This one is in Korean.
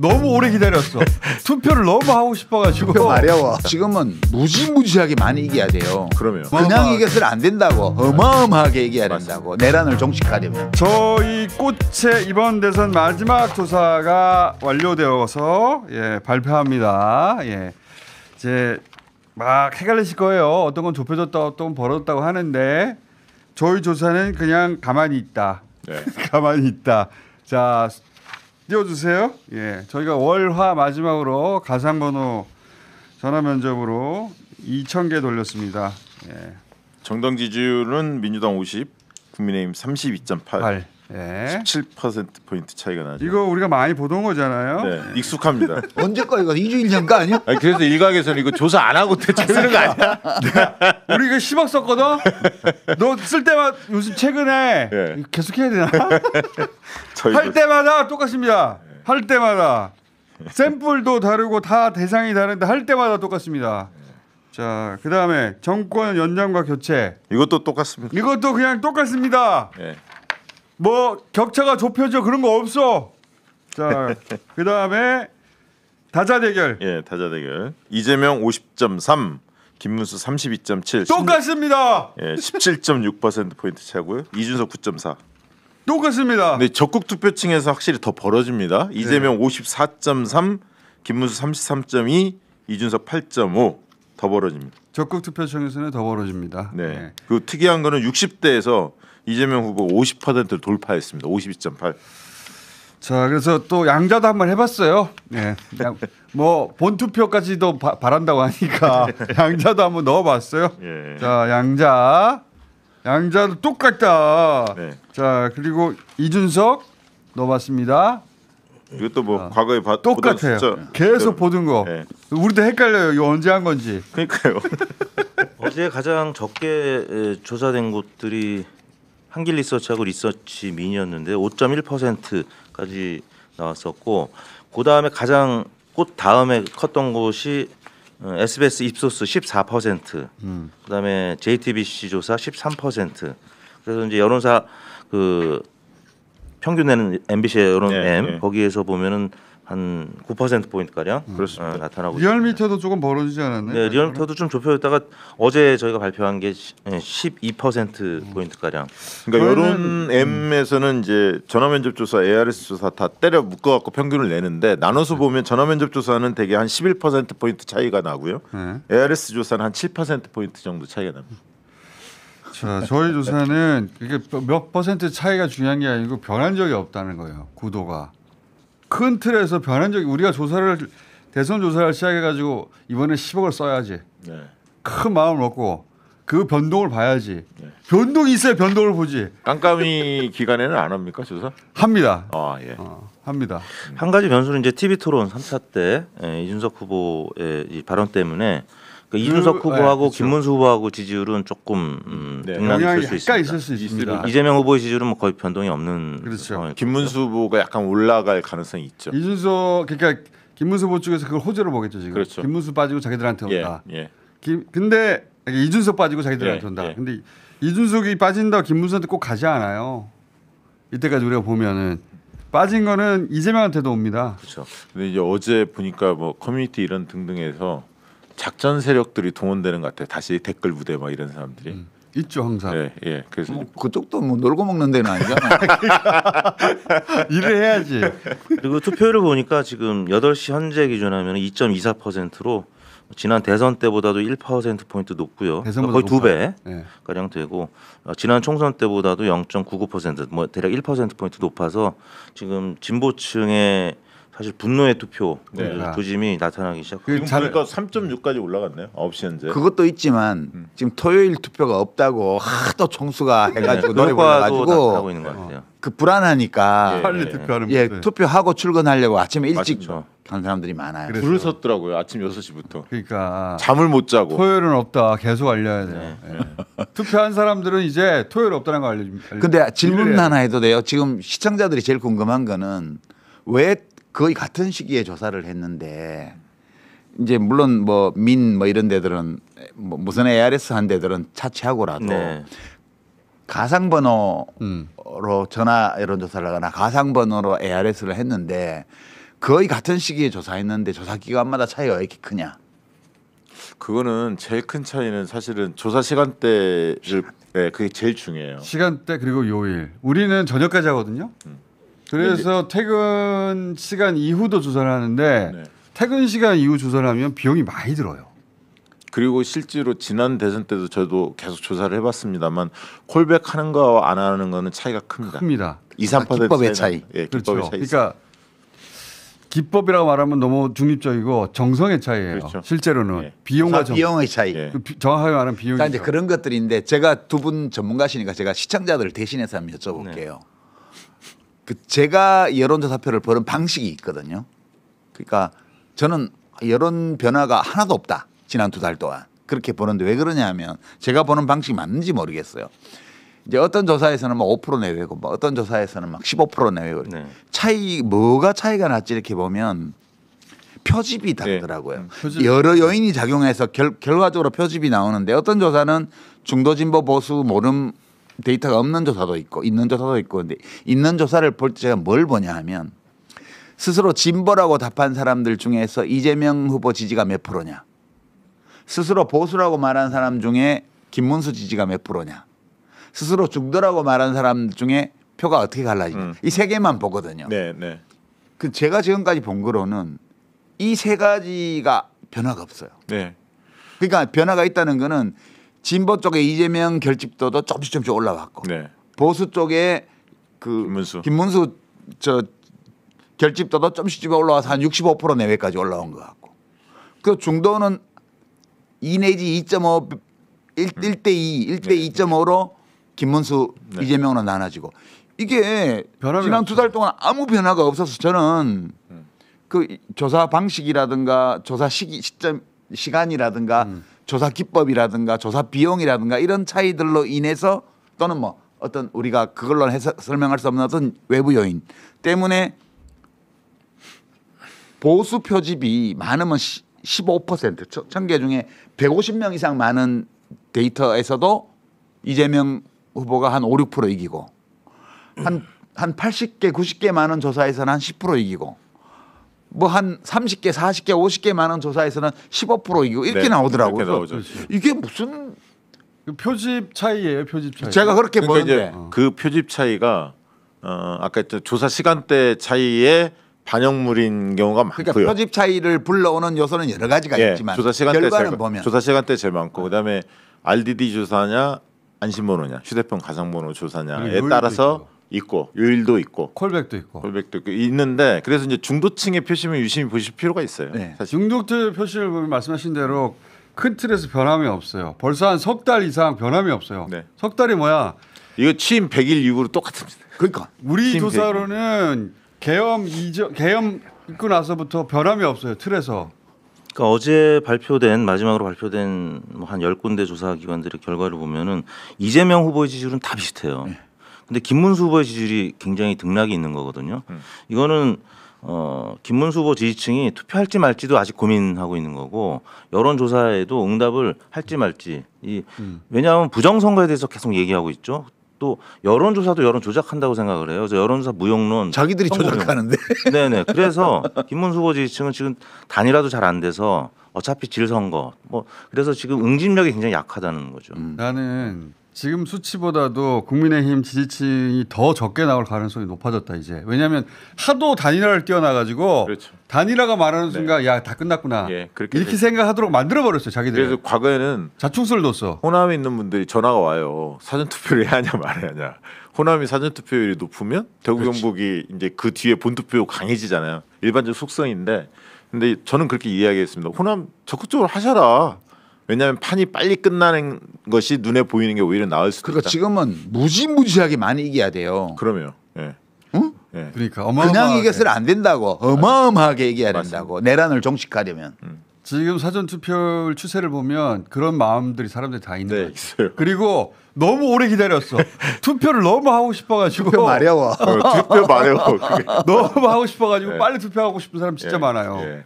너무 오래 기다렸어. 투표를 너무 하고 싶어가지고. 투표 마려워. 지금은 무지무지하게 많이 이겨야 돼요. 그러면 그냥 이겨서는 안 된다고. 어마어마하게 이겨야 된다고. 내란을 종식하려면. 저희 꽃의 이번 대선 마지막 조사가 완료되어서 발표합니다. 이제 막 헷갈리실 거예요. 어떤 건 좁혀졌다, 어떤 건 벌어졌다고 하는데 저희 조사는 그냥 가만히 있다. 네. 가만히 있다. 자, 띄워주세요. 저희가 월화 마지막으로 가상번호 전화 면접으로 2,000개 돌렸습니다. 정당 지지율은 민주당 50, 국민의힘 32.8. 17%포인트 차이가 나죠. 이거 우리가 많이 보던 거잖아요. 네, 익숙합니다. 언제 거 이거 2주일 전 거 아니야? 아니, 그래서 일각에서는 이거 조사 안 하고 대책 쓰는 거 아니야? 우리 이거 10억 썼거든. 너 쓸 때마다 요즘 최근에 계속 해야 되나? 할 때마다 똑같습니다. 할 때마다 샘플도 다르고 다 대상이 다른데 할 때마다 똑같습니다. 자, 그다음에 정권 연장과 교체. 이것도 똑같습니다. 이것도 그냥 똑같습니다. 뭐 격차가 좁혀져 그런 거 없어. 자, 그다음에 다자 대결. 다자 대결. 이재명 50.3, 김문수 32.7. 똑같습니다. 17.6% 포인트 차고요. 이준석 9.4. 똑같습니다. 근데 적극 투표층에서 확실히 더 벌어집니다. 이재명 54.3, 김문수 33.2, 이준석 8.5 더 벌어집니다. 적극 투표층에서는 더 벌어집니다. 그 특이한 거는 60대에서 이재명 후보 50%를 돌파했습니다. 52.8. 자, 그래서 또 양자도 한번 해봤어요. 뭐 본투표까지도 바란다고 하니까 양자도 한번 넣어봤어요. 자, 양자도 똑같다. 자, 그리고 이준석 넣어봤습니다. 이것도 뭐 과거에 똑같아요. 계속 보던 거. 우리도 헷갈려요. 이거 언제 한 건지. 그러니까요. 어제 가장 적게 조사된 곳들이 한길 리서치하고 리서치 민이었는데 5.1%까지 나왔었고, 그 다음에 가장 꽃 다음에 컸던 곳이 SBS 입소스 14%, 그 다음에 JTBC 조사 13%. 그래서 이제 여론사 그 평균 내는 MBC의 여론 M 거기에서 보면은 한 9% 포인트 가량 나타나고 있습니다. 리얼미터도 조금 벌어지지 않았나요? 네, 리얼미터도 좀 좁혀졌다가 어제 저희가 발표한 게 12% 포인트 가량. 그러니까 여론 M에서는 이제 전화면접 조사, ARS 조사 다 때려 묶어갖고 평균을 내는데 나눠서 보면 전화면접 조사는 대개 한 11% 포인트 차이가 나고요. ARS 조사는 한 7% 포인트 정도 차이가 납니다. 자, 저희 조사는 이게 몇 퍼센트 차이가 중요한 게 아니고 변한 적이 없다는 거예요. 구도가. 큰 틀에서 변한 적이, 우리가 대선 조사를 시작해가지고 이번에 10억을 써야지. 큰 마음을 먹고 그 변동을 봐야지. 변동이 있어야 변동을 보지. 깜깜이 기간에는 안 합니까 조사? 합니다. 합니다. 한 가지 변수는 이제 TV 토론 3차 때 이준석 후보의 이 발언 때문에 이준석 후보하고 김문수 후보하고 지지율은 조금 영향이 있을 수 약간 있습니다. 있을 수 있습니다. 이재명 후보의 지지율은 뭐 거의 변동이 없는. 그렇죠. 김문수 후보가 약간 올라갈 가능성이 있죠. 이준석, 그러니까 김문수 후보 쪽에서 그걸 호재로 보겠죠 지금. 그렇죠. 김문수 빠지고 자기들한테 온다. 근데 이준석 빠지고 자기들한테 온다. 근데 이준석이 빠진다 김문수한테 꼭 가지 않아요. 이때까지 우리가 보면은 빠진 거는 이재명한테도 옵니다. 그렇죠. 근데 이제 어제 보니까 뭐 커뮤니티 이런 등등에서 작전 세력들이 동원되는 것 같아요. 다시 댓글 부대 막 이런 사람들이 있죠 항상. 그래서 그쪽도 뭐 놀고 먹는 데는 아니잖아요. 일을 해야지. 그리고 투표를 보니까 지금 8시 현재 기준하면 2.24%로 지난 대선 때보다도 1% 포인트 높고요. 거의 2배 가량 되고 지난 총선 때보다도 0.99% 뭐 대략 1% 포인트 높아서 지금 진보층의 사실 분노의 투표 조짐이 나타나기 시작합니다. 지금 보니까 3.6까지 올라갔네요. 9시 현재. 그것도 있지만 지금 토요일 투표가 없다고 하도 총수가 해가지고 노래 불러가지고 불러가지고 있는 것 같아요. 그 불안하니까 빨리 투표하는 투표하고 출근하려고 아침에 일찍 맞죠. 가는 사람들이 많아요. 줄을 섰더라고요. 아침 6시부터. 그러니까 잠을 못 자고. 토요일은 없다. 계속 알려야 돼요. 투표한 사람들은 이제 토요일 없다는 거 알려줍니다. 근데 질문 하나 해도 돼요? 지금 시청자들이 제일 궁금한 거는 왜 거의 같은 시기에 조사를 했는데 이제 물론 뭐 이런 데들은 뭐 무슨 ARS 한 데들은 차치하고라도 가상번호로 전화 여론조사를 하거나 가상번호로 ARS를 했는데 거의 같은 시기에 조사했는데 조사 기간마다 차이가 왜 이렇게 크냐? 그거는 제일 큰 차이는 사실은 조사 시간대를 그게 제일 중요해요. 시간대 그리고 요일. 우리는 저녁까지 하거든요. 그래서 퇴근 시간 이후도 조사를 하는데 네. 퇴근 시간 이후 조사를 하면 비용이 많이 들어요. 그리고 실제로 지난 대선 때도 저도 계속 조사를 해봤습니다만 콜백하는 거와 안 하는 거는 차이가 큽니다. 큽니다. 2~3% 기법의 차이. 예, 그렇죠. 기법의 차이. 있어요. 그러니까 기법이라고 말하면 너무 중립적이고 정성의 차이예요. 그렇죠. 실제로는 예. 비용과 정, 비용의 차이. 예. 정확하게 말하면 비용이죠. 자 이제 그런 것들인데 제가 두 분 전문가시니까 제가 시청자들을 대신해서 한번 여쭤볼게요. 그 제가 여론조사표를 보는 방식이 있거든요. 그러니까 저는 여론 변화가 하나도 없다. 지난 2달 동안 그렇게 보는데 왜 그러냐면 제가 보는 방식이 맞는지 모르겠어요. 이제 어떤 조사에서는 뭐 5% 내외고 뭐 어떤 조사에서는 막 15% 내외고 네. 차이 뭐가 차이가 났지 이렇게 보면 표집이 다르더라고요. 표집. 여러 요인이 작용해서 결과적으로 표집이 나오는데 어떤 조사는 중도 진보 보수 모름 데이터가 없는 조사도 있고 있는 조사도 있고 근데 있는 조사를 볼 때 제가 뭘 보냐 하면 스스로 진보라고 답한 사람들 중에서 이재명 후보 지지가 몇 프로냐 스스로 보수라고 말한 사람 중에 김문수 지지가 몇 프로냐 스스로 중도라고 말한 사람 중에 표가 어떻게 갈라지냐 이 세 개만 보거든요. 네, 네. 그 제가 지금까지 본 거로는 이 세 가지가 변화가 없어요. 네. 그러니까 변화가 있다는 거는 진보 쪽에 이재명 결집도도 조금씩 올라왔고 네. 보수 쪽에 그 김문수 저 결집도도 조금씩 올라와서 한 65% 내외까지 올라온 것 같고 그 중도는 2 내지 2.5 1대2 1대 2.5로 김문수 네. 이재명으로 나눠지고 이게 변함이 지난 없죠. 2달 동안 아무 변화가 없어서 저는 그 조사 방식이라든가 조사 시간이라든가 조사 기법이라든가 조사 비용이라든가 이런 차이들로 인해서 또는 뭐 어떤 우리가 그걸로 해서 설명할 수 없는 어떤 외부 요인 때문에 보수 표집이 많으면 15% 1000개 중에 150명 이상 많은 데이터에서도 이재명 후보가 한 5, 6% 이기고 한 80개 90개 많은 조사에서는 한 10% 이기고 뭐 한 30개 40개 50개 많은 조사에서는 15% 이기고 이렇게 네, 나오더라고요. 이렇게 나오죠. 이게 무슨 그 표집 차이예요, 표집 차이. 제가 그렇게 그러니까 보는데 이제 그 표집 차이가 아까 했던 조사 시간대 차이의 반영물인 경우가 많고요. 그러니까 표집 차이를 불러오는 요소는 여러 가지가 예, 있지만 조사 시간대 결과는 보면 조사 시간대 제일 많고 그다음에 RDD 조사냐 안심번호냐 휴대폰 가상번호 조사냐에 요일도 따라서 있고 요일도 있고 콜백도 있고. 콜백도 있고 있는데 그래서 이제 중도층의 표심을 유심히 보실 필요가 있어요. 네. 사실 중독들 표시를 보면 말씀하신 대로 큰 틀에서 변함이 없어요. 벌써 한 석 달 이상 변함이 없어요. 네. 석 달이 뭐야? 이거 취임 100일 이후로 똑같습니다. 그러니까 우리 팀 조사로는 계엄 있고 나서부터 변함이 없어요. 틀에서. 그러니까 어제 마지막으로 발표된 뭐한 10군데 조사 기관들의 결과를 보면은 이재명 후보의 지지율은 다 비슷해요. 근데 김문수 후보의 지지율이 굉장히 등락이 있는 거거든요. 이거는 김문수 후보 지지층이 투표할지 말지도 아직 고민하고 있는 거고 여론조사에도 응답을 할지 말지 왜냐하면 부정선거에 대해서 계속 얘기하고 있죠. 또 여론조사도 여론 조작한다고 생각을 해요. 그래서 여론조사 무용론 자기들이 선거용. 조작하는데 네네. 그래서 김문수 후보 지지층은 지금 단일화도 잘 안 돼서 어차피 질 선거 뭐 그래서 지금 응집력이 굉장히 약하다는 거죠. 나는 지금 수치보다도 국민의힘 지지층이 더 적게 나올 가능성이 높아졌다 이제. 왜냐하면 하도 단일화를 띄워놔가지고 그렇죠. 단일화가 말하는 네. 순간 야 다 끝났구나 예, 그렇게 이렇게 되죠. 생각하도록 만들어버렸어요 자기들. 그래서 과거에는 자충수를 뒀어. 호남에 있는 분들이 전화가 와요. 사전 투표를 해야 하냐 말아야 하냐. 호남이 사전 투표율이 높으면 대구 경북이 이제 그 뒤에 본 투표 강해지잖아요. 일반적 속성인데 근데 저는 그렇게 이야기했습니다. 호남 적극적으로 하셔라. 왜냐하면 판이 빨리 끝나는 것이 눈에 보이는 게 오히려 나을 수도 그러니까 있다. 지금은 무지무지하게 많이 이겨야 돼요. 그러면 예. 응? 예. 그러니까 어마어마하게. 그냥 이겨서는 안 된다고. 어마어마하게 이겨야 맞습니다. 된다고. 내란을 종식하려면. 지금 사전 투표 추세를 보면 그런 마음들이 사람들이 다 있는 네, 거예요. 있어요. 그리고 너무 오래 기다렸어. 투표를 너무 하고 싶어가지고. 투표 마려워. 투표 말해요. 그게. 너무 하고 싶어가지고 네. 빨리 투표하고 싶은 사람 진짜 예, 많아요. 예.